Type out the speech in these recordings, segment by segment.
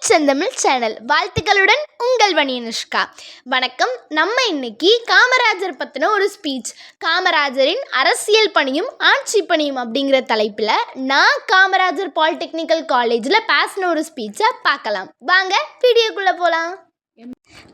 செந்தமிழ் சேனல் வாழ்த்துக்களுடன் உங்கள் வணி அனுஷ்கா. வணக்கம். நம்ம இன்னைக்கு காமராஜர் பற்றின ஒரு ஸ்பீச், காமராஜரின் அரசியல் பணியும் ஆட்சி பணியும் அப்படிங்கிற தலைப்பில் நான் காமராஜர் பாலிடெக்னிக்கல் காலேஜில் பேசின ஒரு ஸ்பீச்சை பார்க்கலாம். வாங்க வீடியோக்குள்ளே போகலாம்.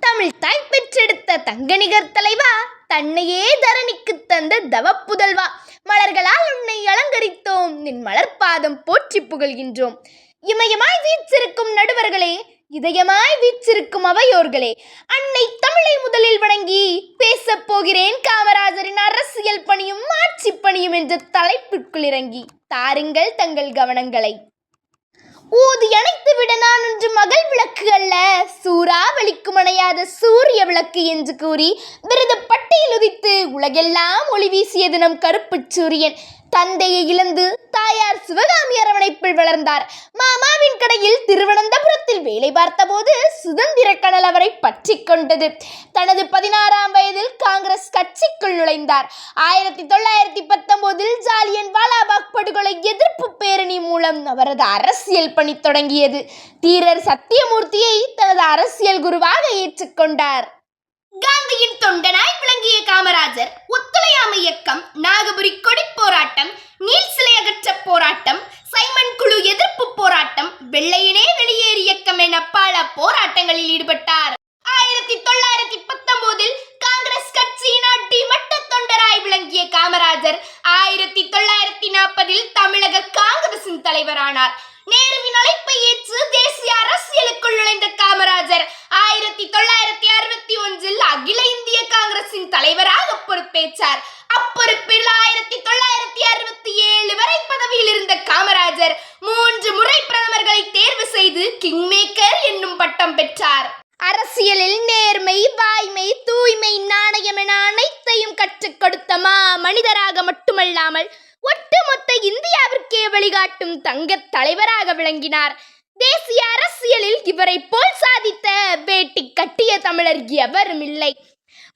தமிழ் தாய் பெற்றெடுத்த தங்கநிகர் தலைவா, தன்னையே தரணிக்கு தந்த தவப்புதல்வா, மலர்களால் உன்னை அலங்கரித்தோம், நின் மலர்பாதம் போற்றி புகழ்கின்றோம். இமயமாய் வீற்றிருக்கும் நடுவர்களே, இதயமாய் வீற்றிருக்கும் அவையோர்களே, அன்னை தமிழை முதலில் வணங்கி பேசப் போகிறேன் காமராஜரின் அரசியல் பணியும் ஆட்சி பணியும் என்ற தலைப்பிற்குள் இறங்கி தாருங்கள் தங்கள் கவனங்களை. ஊதி அணைத்து விட நான் ஒன்று மகள் விளக்கு அல்ல, சூறாவளிக்கும் அணையாத சூரிய விளக்கு என்று கூறி விருது பட்டியில் உதித்து உலகெல்லாம் ஒளி வீசியது நம் கருப்பு சூரியன். தந்தையை இழந்து தாயார் சிவகாமி அரவணைப்பில் வளர்ந்தார். மாமாவின் கடையில் திருவனந்தபுரத்தில் வேலை பார்த்தபோது சுதந்திர கனல் அவரை பற்றி கொண்டது. தனது 16ஆம் வயதில் காங்கிரஸ் கட்சிக்குள் நுழைந்தார். 1919 ஜாலியன் வாலாபாக் படுகொலை எதிர்ப்பு பேரணி மூலம் அவரது அரசியல் பணி தொடங்கியது. தீரர் சத்தியமூர்த்தியை தனது அரசியல் குருவாக ஏற்றுக்கொண்டார். காந்தியின் தொண்டனாய் விளங்கிய காமராஜர் ஒத்துழையாமை இயக்கம், நாகபுரி கொடி போராட்டம், நீல் சிலை அகற்ற போராட்டம், சைமன் குழு எதிர்ப்பு போராட்டம், வெள்ளையனே வெளியேறு இயக்கம் என பல போராட்டங்களில் ஈடுபட்டார். 1919 காங்கிரஸ் கட்சியின் அடிமட்ட தொண்டராய் விளங்கிய காமராஜர் 1940 தமிழக காங்கிரசின் தலைவரானார். நேருவின் அழைப்பை ஏற்று தேசிய அரசியலுக்குள் நுழைந்த காமராஜர் 1961 அகில இந்திய காங்கிரசின் தலைவராக பொறுப்பேற்றார். அப்பொறுப்பில் 1967 வரை பதவியில் இருந்த காமராஜர் 3 முறை பிரதமர்களை தேர்வு செய்து கிங் மேக்கர் என்னும் பட்டம் பெற்றார். அரசியலில் நேர்மை, வாய்மை, தூய்மை, நாணயம் என அனைத்தையும் கற்றுக் கொடுத்த மனிதராக மட்டுமல்லாமல் ஒட்டுமொத்த இந்தியாவிற்கே வழிகாட்டும் தங்க தலைவராக விளங்கினார். தேசிய அரசியலில் இவரை போல் சாதித்த வேட்டி கட்டிய தமிழர் எவரும் இல்லை.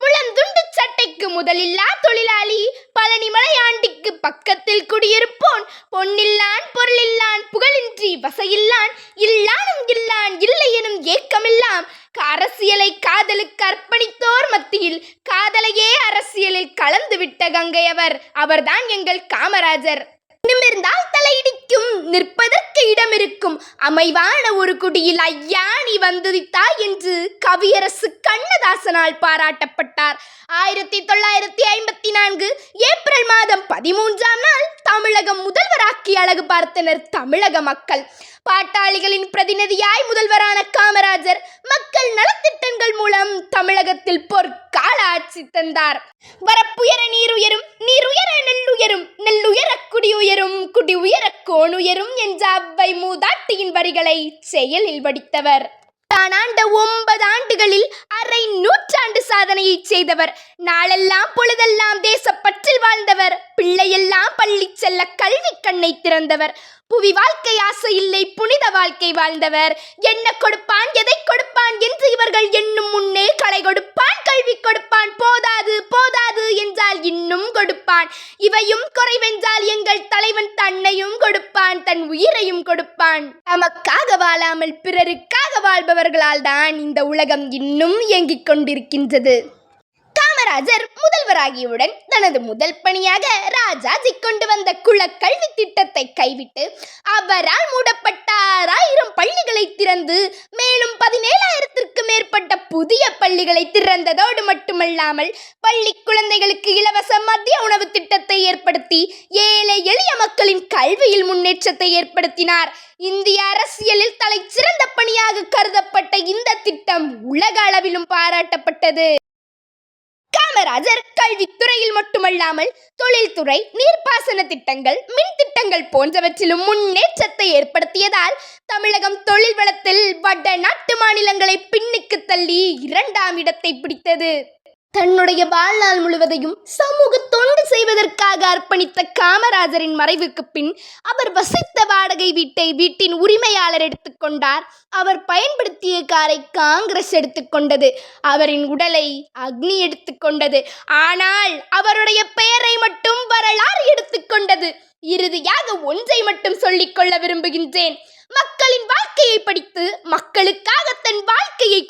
முழந்துண்டு சட்டைக்கு முதலில்லா தொழிலாளி, பழனி மலையாண்டிக்கு பக்கத்தில் குடியிருப்போன், பொன்னில்லான் பொருளில்லான் புகழின்றி வசையில்லான், இல்லானும் இல்லான் இல்லை எனும் ஏக்கமில்லாம், அரசியலை காதலுக்கு அர்ப்பணித்தோர் மத்தியில் காதலையே அரசியலில் கலந்துவிட்ட கங்கையவர். அவர்தான் எங்கள் காமராஜர். நிமிர்ந்தால் தலையிடிக்கும், நிற்பதற்கு இடம் இருக்கும், அமைவான ஒரு குடியில் ஐயா நீ வந்துதித்தாய் என்று கவியரசு கண்ணதாசனால் பாராட்டப்பட்டார். 1954 ஏப்ரல் மாதம் 13ஆம் நாள் தமிழகம் முதல்வராக்கி அழகு பார்த்தனர் தமிழக மக்கள். பாட்டாளிகளின் பிரதிநிதியாய் முதல்வரான காமராஜர் மக்கள் நலத்திட்டங்கள் மூலம் தமிழகத்தில் பொற்கால ஆட்சி தந்தார். வரப்புயர நீர் உயரும், நீர் உயர நெல்லுயரும், நெல்லுயர குடி உயரும், குடி உயர கோணுயரும் என்ற அவ்வை மூதாட்டியின் வரிகளை செயலில் வடித்தவர். தான் ஆண்ட 9 ஆண்டுகளில் அரை நூற்றாண்டு சாதனையை செய்தவர். நாளெல்லாம் பொழுதெல்லாம் தேசப்பற்றில் வாழ்ந்தவர். பிள்ளையெல்லாம் பள்ளி செல்ல கல்வி கண்ணை திறந்தவர். புவி வாழ்க்கை ஆசை இல்லை, புனித வாழ்க்கை வாழ்ந்தவர். என்ன கொடுப்பான், எதை கொடுப்பான் என்று இவர்கள் எண்ணும் முன்னே களை கொடுப்பான், கல்வி கொடுப்பான், போதாது போதாது என்றால் இன்னும் கொடுப்பான். இவையும் குறைவென்றால் எங்கள் தலைவன் தன்னையும் கொடுப்பான், தன் உயிரையும் கொடுப்பான். நமக்காக வாழாமல் பிறருக்காக வாழ்பவர்களால் தான் இந்த உலகம் இன்னும் இயங்கிக் கொண்டிருக்கின்றது. காமராஜர் முதல்வராகியவுடன் தனது முதல் பணியாக ராஜாஜி கொண்டு வந்த குலக்கல்வி திட்டத்தை கைவிட்டு அவரால் மூடப்பட்ட 6000 பள்ளிகளை திறந்து மேலும் 17,000ற்கு மேற்பட்ட புதிய பள்ளிகளை திறந்ததோடு மட்டுமல்லாமல் பள்ளி குழந்தைகளுக்கு இலவச மதிய உணவு திட்டத்தை ஏற்படுத்தி ஏழை எளிய மக்களின் கல்வியில் முன்னேற்றத்தை ஏற்படுத்தினார். இந்திய அரசியலில் தலை சிறந்த பணியாக கருதப்பட்ட இந்த திட்டம் உலக அளவிலும் பாராட்டப்பட்டது. காமராஜர் கல்வித்துறையில் மட்டுமல்லாமல் தொழில்துறை, நீர்ப்பாசன திட்டங்கள், மின் திட்டங்கள் போன்றவற்றிலும் முன்னேற்றத்தை ஏற்படுத்தியதால் தமிழகம் தொழில் வளத்தில் வட நாட்டு மாநிலங்களை பின்னுக்கு தள்ளி 2ஆம் இடத்தை பிடித்தது. தன்னுடைய வாழ்நாள் முழுவதையும் சமூக தொண்டு செய்வதற்காக அர்ப்பணித்த காமராஜரின் மறைவுக்கு பின் அவர் வசித்த வாடகை வீட்டை வீட்டின் உரிமையாளர் எடுத்துக்கொண்டார். அவர் பயன்படுத்திய காரை காங்கிரஸ் எடுத்துக்கொண்டது. அவரின் உடலை அக்னி எடுத்துக்கொண்டது. ஆனால் அவருடைய பெயரை மட்டும் வரலாறு எடுத்துக்கொண்டது. இறுதியாக ஒன்றை மட்டும் சொல்லிக்கொள்ள விரும்புகின்றேன். மக்களின் வாழ்க்கையை படித்து மக்களுக்கு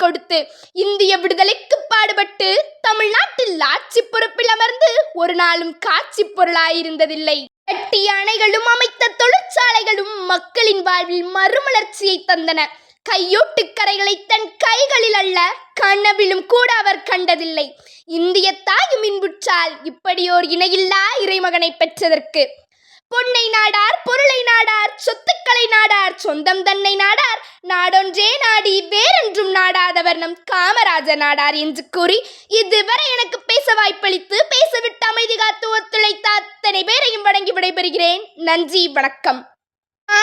கொடுத்து இந்திய விடுதலைக்கு பாடுபட்டு தமிழ்நாட்டில் ஆட்சி பொறுப்பில் அமர்ந்து ஒரு நாளும் காட்சி பொருளாயிருந்ததில்லை. கட்டிய அணைகளும் அமைத்த தொழிற்சாலைகளும் மக்களின் வாழ்வில் மறுமலர்ச்சியை தந்தன. கையோட்டு கரைகளை தன் கைகளில் அல்ல, கனவிலும் கூட அவர் கண்டதில்லை. இந்திய தாயும் இன்புற்றால் இப்படியோர் இணையில்லா இறைமகனை பெற்றதற்கு. பொன்னை நாடார், பொருளை நாடார், சொத்துக்களை நாடார், சொந்தம் தன்னை நாடார், நாடொன்றே நாடி வேறென்றும் நாடாதவர் நம் காமராஜர் நாடார் என்று கூறி இதுவரை எனக்கு பேச வாய்ப்பளித்து பேசவிட்டு அமைதி காத்து ஒத்துழைத்த அத்தனை பேரையும் வணங்கி விடைபெறுகிறேன். நன்றி, வணக்கம்.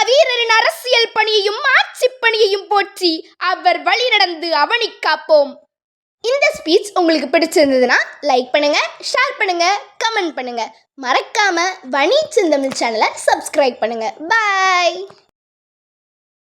வீரரின் அரசியல் பணியையும் ஆட்சி பணியையும் போற்றி அவர் வழி நடந்து அவனி காப்போம். இந்த ஸ்பீச் உங்களுக்கு பிடிச்சிருந்ததுன்னா லைக் பண்ணுங்க, ஷேர் பண்ணுங்க, கமெண்ட் பண்ணுங்க. மறக்காம வணி செந்தமிழ் சேனலை சப்ஸ்கிரைப் பண்ணுங்க. பாய்.